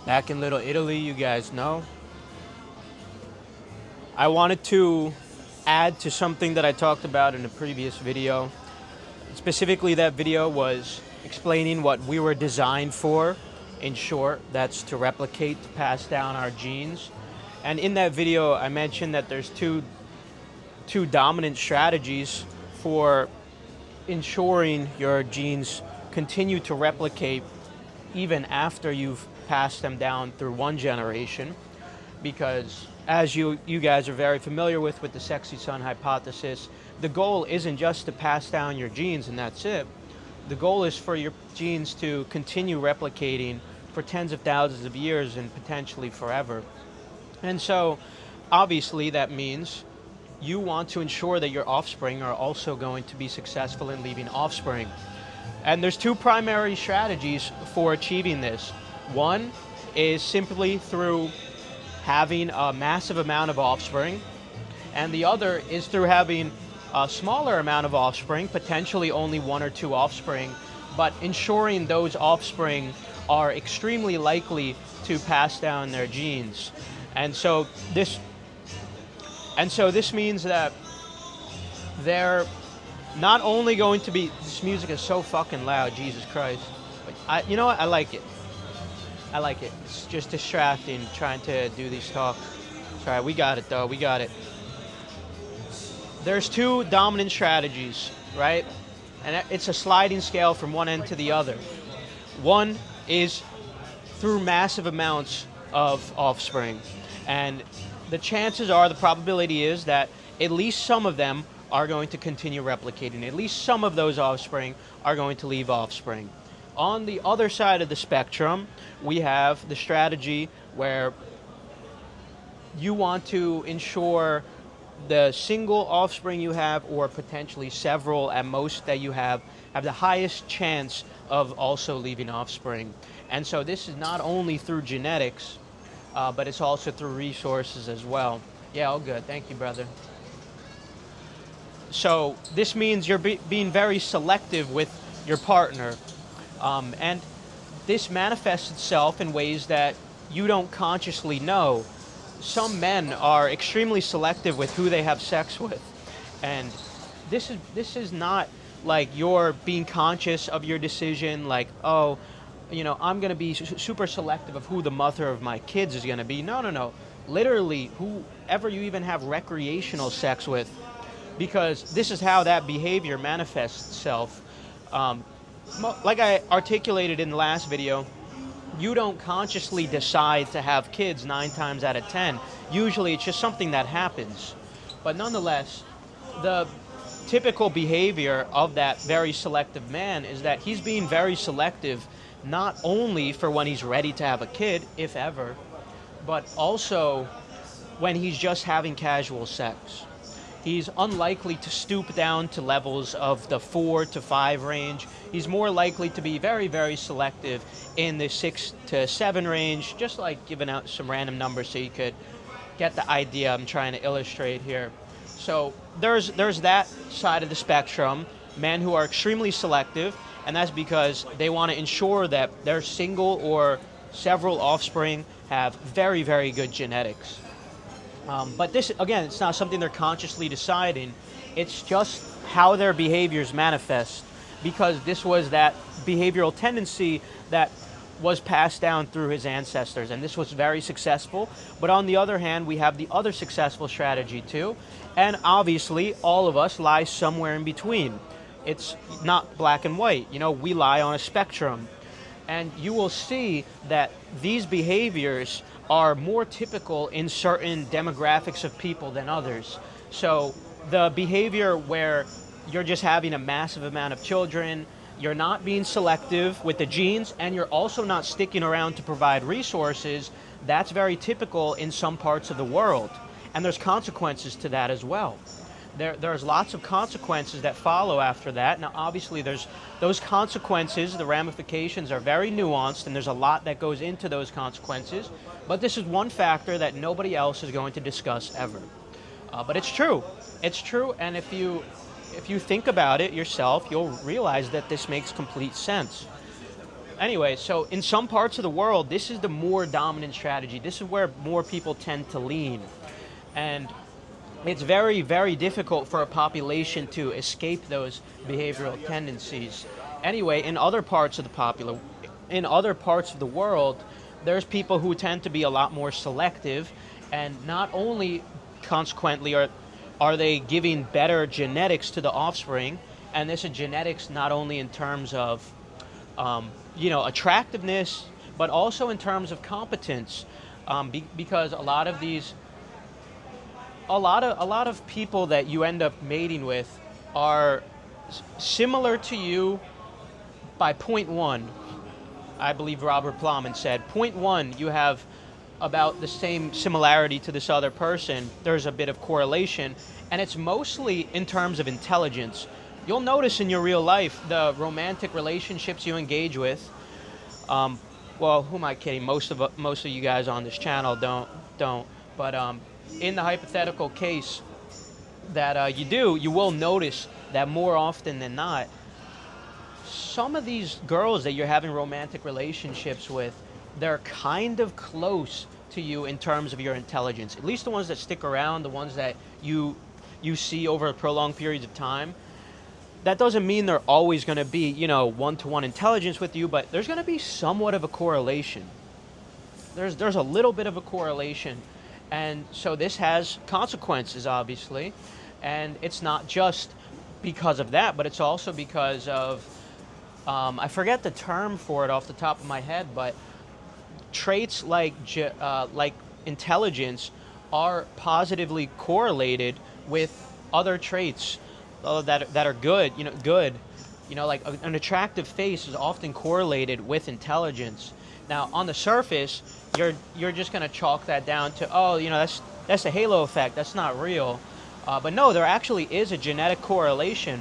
Back in Little Italy, you guys know. I wanted to add to something that I talked about in a previous video. Specifically, that video was explaining what we were designed for. In short, that's to replicate, to pass down our genes. And in that video, I mentioned that there's two dominant strategies for ensuring your genes continue to replicate even after you've passed them down through one generation, because as you guys are very familiar with the sexy son hypothesis, the goal isn't just to pass down your genes and that's it. The goal is for your genes to continue replicating for tens of thousands of years and potentially forever. And so obviously that means you want to ensure that your offspring are also going to be successful in leaving offspring. And there's two primary strategies for achieving this. One is simply through having a massive amount of offspring, and the other is through having a smaller amount of offspring, potentially only one or two offspring, but ensuring those offspring are extremely likely to pass down their genes. And so this means that they're not only going to be, this music is so fucking loud, Jesus Christ. But you know what? I like it. I like it. It's just distracting trying to do these talks. Sorry, we got it though. We got it. There's two dominant strategies, right? And it's a sliding scale from one end to the other. One is through massive amounts of offspring. And the chances are, the probability is that at least some of them are going to continue replicating. At least some of those offspring are going to leave offspring. On the other side of the spectrum, we have the strategy where you want to ensure the single offspring you have, or potentially several at most that you have the highest chance of also leaving offspring. And so this is not only through genetics, but it's also through resources as well. Yeah, all good. Thank you, brother. So this means you're being very selective with your partner. And this manifests itself in ways that you don't consciously know. Some men are extremely selective with who they have sex with. And this is not like you're being conscious of your decision, like, oh, you know, I'm going to be super selective of who the mother of my kids is going to be. No, no, no. Literally, whoever you even have recreational sex with, because this is how that behavior manifests itself. Like I articulated in the last video, you don't consciously decide to have kids 9 times out of 10. Usually it's just something that happens. But nonetheless, the typical behavior of that very selective man is that he's being very selective, not only for when he's ready to have a kid, if ever, but also when he's just having casual sex. He's unlikely to stoop down to levels of the 4 to 5 range. He's more likely to be very, very selective in the 6 to 7 range, just like giving out some random numbers so you could get the idea I'm trying to illustrate here. So there's that side of the spectrum, men who are extremely selective, and that's because they want to ensure that their single or several offspring have very, very good genetics. But this, again, it's not something they're consciously deciding. It's just how their behaviors manifest, because this was that behavioral tendency that was passed down through his ancestors, and this was very successful. But on the other hand, we have the other successful strategy too, and obviously all of us lie somewhere in between. It's not black and white. You know, we lie on a spectrum. And you will see that these behaviors are more typical in certain demographics of people than others. So the behavior where you're just having a massive amount of children, you're not being selective with the genes, and you're also not sticking around to provide resources, that's very typical in some parts of the world. And there's consequences to that as well. There's lots of consequences that follow after that. Now, obviously, there's those consequences, the ramifications are very nuanced, and there's a lot that goes into those consequences. But this is one factor that nobody else is going to discuss ever. But it's true. It's true, and if you think about it yourself, you'll realize that this makes complete sense. Anyway, so in some parts of the world, this is the more dominant strategy. This is where more people tend to lean. And it's very, very difficult for a population to escape those behavioral tendencies. Anyway, in other parts of the world, there's people who tend to be a lot more selective, and not only consequently are they giving better genetics to the offspring, and this is genetics not only in terms of attractiveness, but also in terms of competence, because a lot of people that you end up mating with are similar to you by point one. I believe Robert Plowman said, point one, you have about the same similarity to this other person. There's a bit of correlation, and it's mostly in terms of intelligence. You'll notice in your real life, the romantic relationships you engage with, well, who am I kidding? Most of you guys on this channel don't. But in the hypothetical case that you will notice that more often than not, some of these girls that you're having romantic relationships with, they're kind of close to you in terms of your intelligence. At least the ones that stick around, the ones that you see over prolonged periods of time. That doesn't mean they're always going to be, one-to-one intelligence with you, but there's going to be somewhat of a correlation. There's a little bit of a correlation. And so this has consequences, obviously. And it's not just because of that, but it's also because of, I forget the term for it off the top of my head, but traits like intelligence are positively correlated with other traits that are good. Like an attractive face is often correlated with intelligence. Now, on the surface, you're just going to chalk that down to, that's a halo effect. That's not real. But no, there actually is a genetic correlation.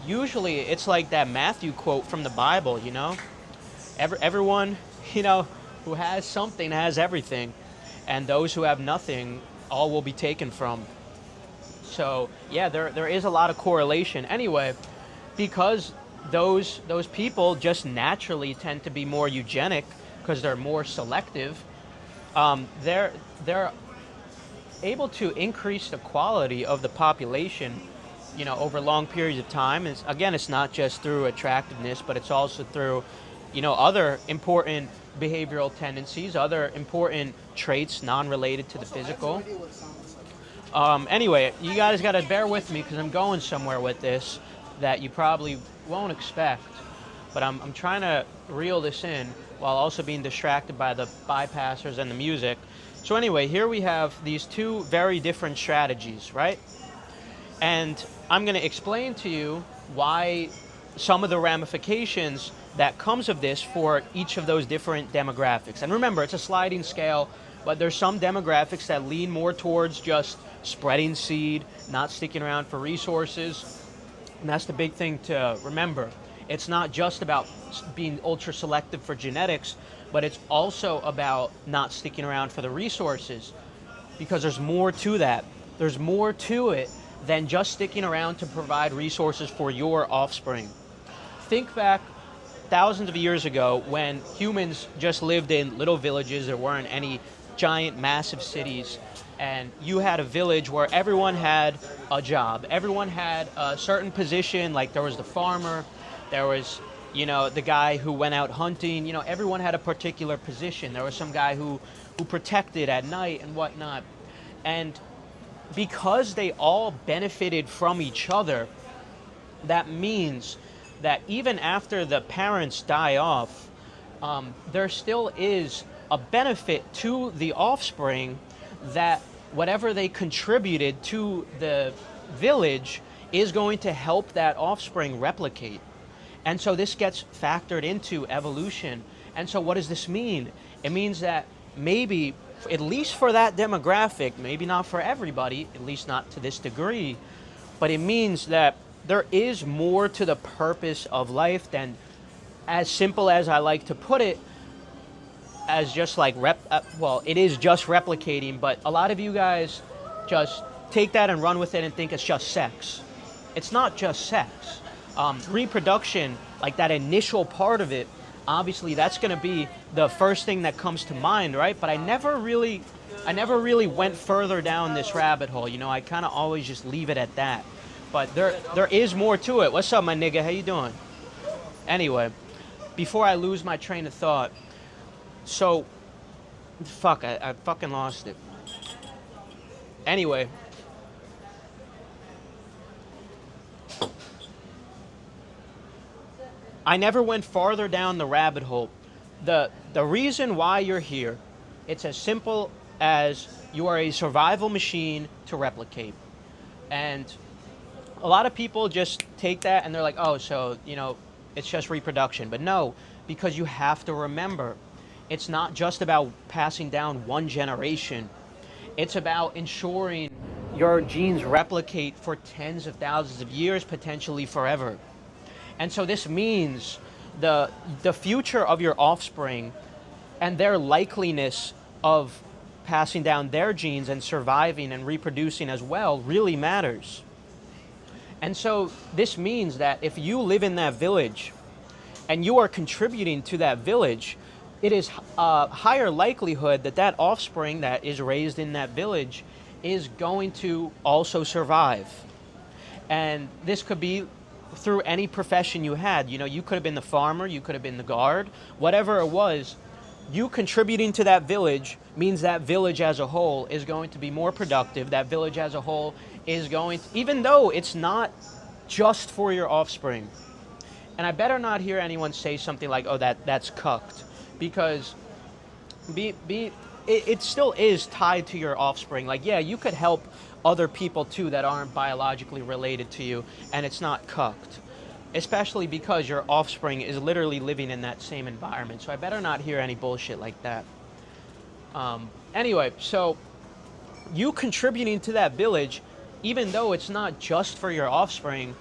Usually, it's like that Matthew quote from the Bible. Everyone who has something has everything, and those who have nothing, all will be taken from. So yeah, there is a lot of correlation. Anyway, because those people just naturally tend to be more eugenic because they're more selective, they're able to increase the quality of the population, over long periods of time. And again, it's not just through attractiveness, but it's also through, other important behavioral tendencies, other important traits non-related to the physical. Anyway, you guys got to bear with me because I'm going somewhere with this that you probably won't expect. But I'm trying to reel this in while also being distracted by the bypassers and the music. So anyway, here we have these two very different strategies, right? And I'm going to explain to you why some of the ramifications that comes of this for each of those different demographics. And remember, it's a sliding scale, but there's some demographics that lean more towards just spreading seed, not sticking around for resources. And that's the big thing to remember. It's not just about being ultra selective for genetics, but it's also about not sticking around for the resources, because there's more to that. There's more to it than just sticking around to provide resources for your offspring. Think back thousands of years ago when humans just lived in little villages. There weren't any giant, massive cities. And you had a village where everyone had a job. Everyone had a certain position, like there was the farmer, there was, the guy who went out hunting. Everyone had a particular position. There was some guy who protected at night and whatnot. And because they all benefited from each other, that means that even after the parents die off, there still is a benefit to the offspring, that whatever they contributed to the village is going to help that offspring replicate. And so this gets factored into evolution. And so what does this mean? It means that maybe, at least for that demographic, maybe not for everybody, at least not to this degree, but it means that there is more to the purpose of life than, as simple as I like to put it, as just like it is just replicating, but a lot of you guys just take that and run with it and think it's just sex. It's not just sex. Reproduction, like that initial part of it, obviously that's going to be the first thing that comes to mind, right? But I never really went further down this rabbit hole. You know, I kind of always just leave it at that. But there is more to it. What's up, my nigga? How you doing? Anyway, before I lose my train of thought, so fuck, I fucking lost it. Anyway, I never went farther down the rabbit hole. The reason why you're here, it's as simple as you are a survival machine to replicate. And a lot of people just take that and they're like, oh, so, you know, it's just reproduction. But no, because you have to remember, it's not just about passing down one generation. It's about ensuring your genes replicate for tens of thousands of years, potentially forever. And so this means the future of your offspring and their likeliness of passing down their genes and surviving and reproducing as well really matters. And so this means that if you live in that village and you are contributing to that village, it is a higher likelihood that that offspring that is raised in that village is going to also survive. And this could be through any profession you had. You know, you could have been the farmer, you could have been the guard, whatever it was. You contributing to that village means that village as a whole is going to be more productive. That village as a whole is going to, even though it's not just for your offspring. And I better not hear anyone say something like, oh, that's cucked. Because it still is tied to your offspring. Like, yeah, you could help other people too that aren't biologically related to you, and it's not cucked. Especially because your offspring is literally living in that same environment. So I better not hear any bullshit like that. Anyway, so you contributing to that village, even though it's not just for your offspring,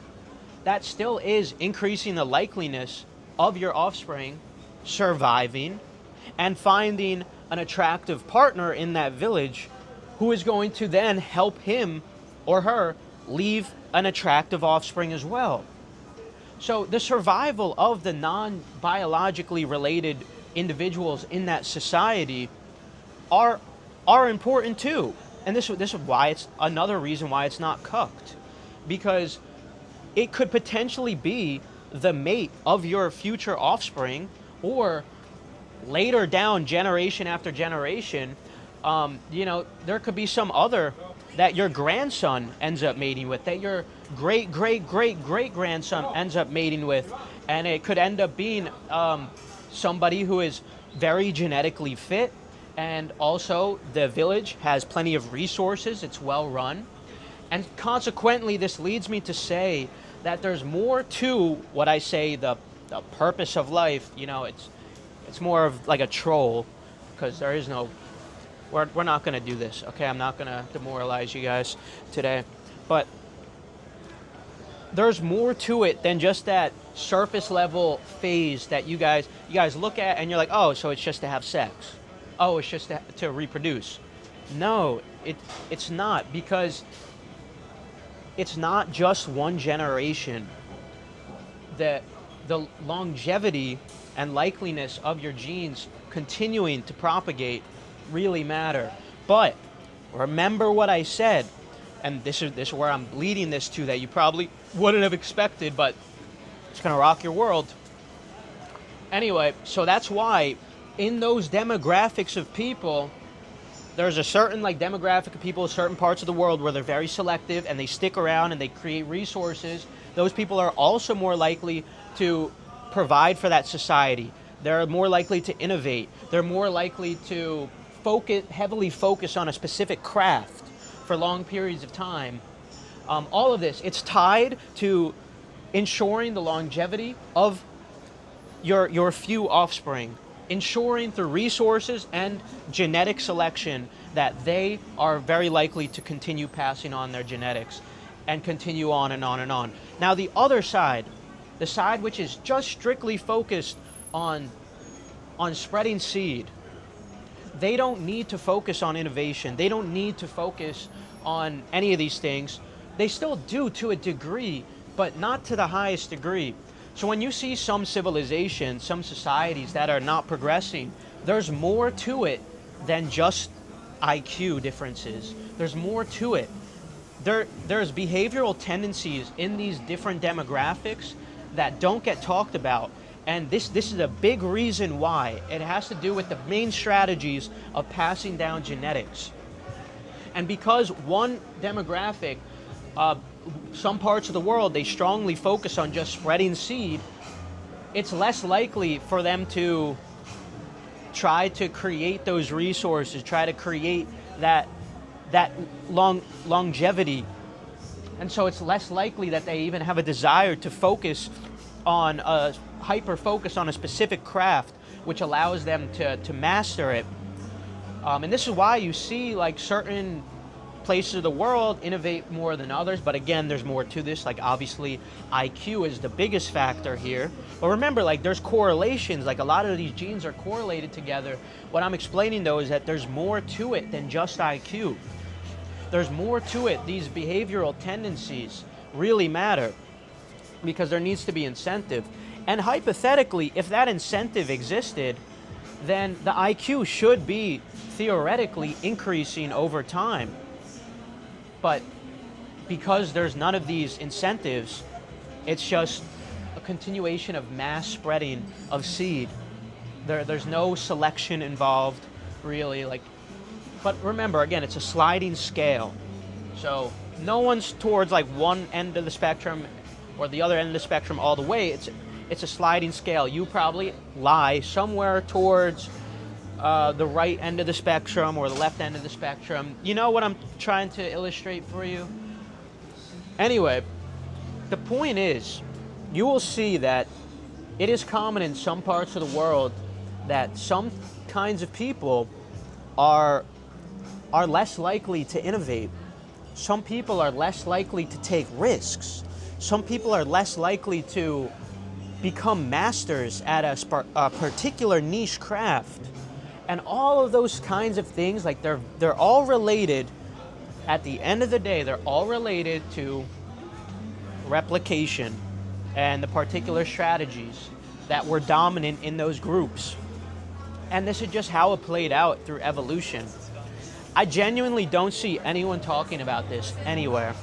that still is increasing the likeliness of your offspring surviving and finding an attractive partner in that village who is going to then help him or her leave an attractive offspring as well. So the survival of the non-biologically related individuals in that society are important too. And this is why it's another reason why it's not cucked. Because it could potentially be the mate of your future offspring, or later down generation after generation, you know, there could be some other that your grandson ends up mating with, that your great-great-great-great-grandson ends up mating with. And it could end up being somebody who is very genetically fit, and also the village has plenty of resources, it's well run. And consequently, this leads me to say that there's more to what I say the purpose of life. You know, it's more of like a troll, because there is no, we're not going to do this, okay? I'm not going to demoralize you guys today. But there's more to it than just that surface level phase that you guys look at and you're like, oh, so it's just to have sex. Oh, it's just to reproduce. No, it's not, because it's not just one generation. The longevity and likeliness of your genes continuing to propagate really matter. But remember what I said, and this is where I'm leading this to, that you probably wouldn't have expected, but it's gonna rock your world. Anyway, so that's why in those demographics of people, there's a certain demographic of people in certain parts of the world where they're very selective and they stick around and they create resources. Those people are also more likely to provide for that society. They're more likely to innovate. They're more likely to heavily focus on a specific craft for long periods of time. All of this, it's tied to ensuring the longevity of your few offspring, ensuring through resources and genetic selection that they are very likely to continue passing on their genetics and continue on and on and on. Now the other side, the side which is just strictly focused on spreading seed, they don't need to focus on innovation. They don't need to focus on any of these things. They still do to a degree, but not to the highest degree. So when you see some civilizations, some societies that are not progressing, there's more to it than just IQ differences. There's more to it. There's behavioral tendencies in these different demographics that don't get talked about. And this is a big reason why. It has to do with the main strategies of passing down genetics. And because one demographic, some parts of the world, they strongly focus on just spreading seed, it's less likely for them to try to create those resources, try to create that longevity. And so it's less likely that they even have a desire to focus on a hyper-focus on a specific craft, which allows them to master it. And this is why you see like certain places of the world innovate more than others, but again, there's more to this. Like obviously IQ is the biggest factor here, but remember, like there's correlations, like a lot of these genes are correlated together. What I'm explaining though is that there's more to it than just IQ. There's more to it. These behavioral tendencies really matter because there needs to be incentive. And hypothetically, if that incentive existed, then the IQ should be theoretically increasing over time. But because there's none of these incentives, it's just a continuation of mass spreading of seed. There's no selection involved, really. But remember, again, it's a sliding scale. So no one's towards like one end of the spectrum or the other end of the spectrum all the way. It's a sliding scale. You probably lie somewhere towards the right end of the spectrum or the left end of the spectrum. You know what I'm trying to illustrate for you? Anyway, the point is, you will see that it is common in some parts of the world that some kinds of people are less likely to innovate. Some people are less likely to take risks. Some people are less likely to become masters at a particular niche craft. And all of those kinds of things, like they're all related. At the end of the day, they're all related to replication and the particular strategies that were dominant in those groups. And this is just how it played out through evolution. I genuinely don't see anyone talking about this anywhere.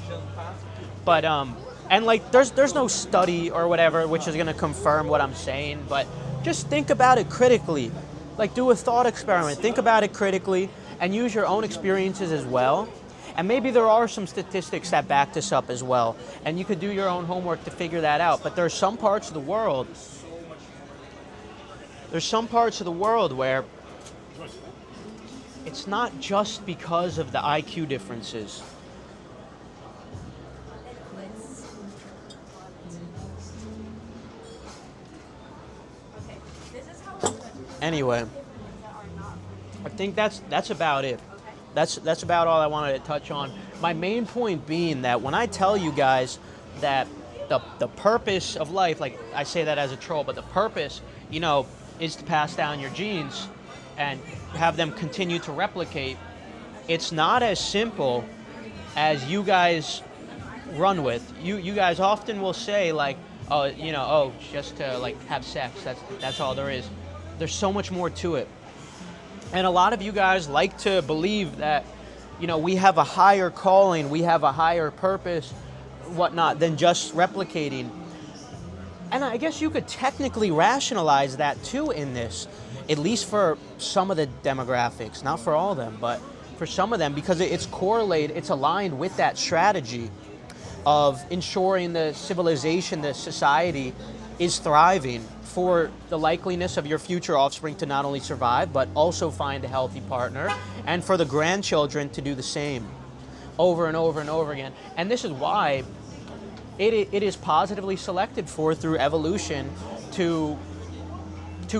But and like there's no study or whatever which is going to confirm what I'm saying, but just think about it critically. Like do a thought experiment, think about it critically and use your own experiences as well. And maybe there are some statistics that back this up as well. And you could do your own homework to figure that out. But there are some parts of the world, where it's not just because of the IQ differences. Anyway, I think that's about it. That's about all I wanted to touch on. My main point being that when I tell you guys that the purpose of life, like I say that as a troll, but the purpose, is to pass down your genes and have them continue to replicate, it's not as simple as you guys run with. You guys often will say like, just to like have sex, that's all there is. There's so much more to it. And a lot of you guys like to believe that, we have a higher calling, we have a higher purpose, whatnot, than just replicating. And I guess you could technically rationalize that too in this, at least for some of the demographics, not for all of them, but for some of them, because it's correlated, it's aligned with that strategy of ensuring the civilization, the society is thriving for the likeliness of your future offspring to not only survive, but also find a healthy partner, and for the grandchildren to do the same over and over and over again. And this is why it is positively selected for through evolution to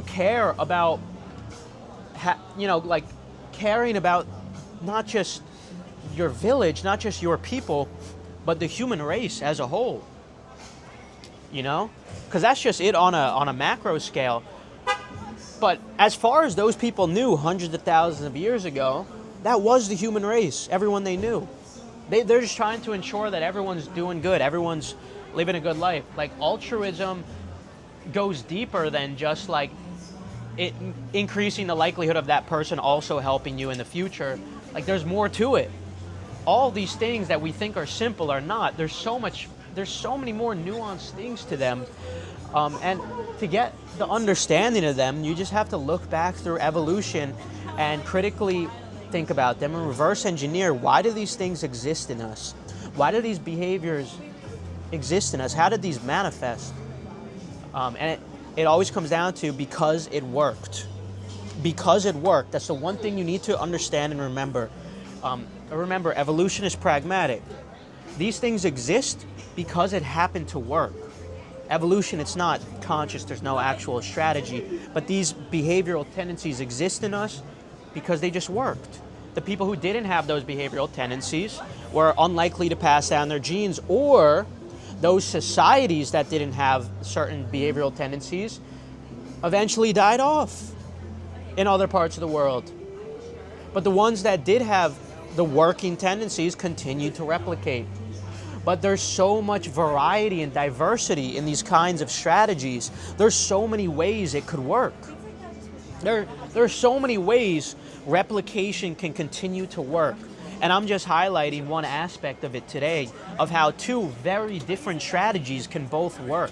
care about, caring about not just your village, not just your people, but the human race as a whole. Because that's just it on a macro scale. But as far as those people knew hundreds of thousands of years ago, that was the human race, everyone they knew. They're just trying to ensure that everyone's doing good, everyone's living a good life. Like altruism goes deeper than just like it increasing the likelihood of that person also helping you in the future. Like there's more to it. All these things that we think are simple are not. There's so many more nuanced things to them. And to get the understanding of them, you just have to look back through evolution and critically think about them and reverse engineer, why do these things exist in us? Why do these behaviors exist in us? How did these manifest? And it always comes down to because it worked. Because it worked. That's the one thing you need to understand and remember. Remember, evolution is pragmatic. These things exist because it happened to work. Evolution, it's not conscious, there's no actual strategy, but these behavioral tendencies exist in us because they just worked. The people who didn't have those behavioral tendencies were unlikely to pass down their genes, or those societies that didn't have certain behavioral tendencies eventually died off in other parts of the world. But the ones that did have the working tendencies continued to replicate. But there's so much variety and diversity in these kinds of strategies. There's so many ways it could work. There are so many ways replication can continue to work. And I'm just highlighting one aspect of it today, of how two very different strategies can both work.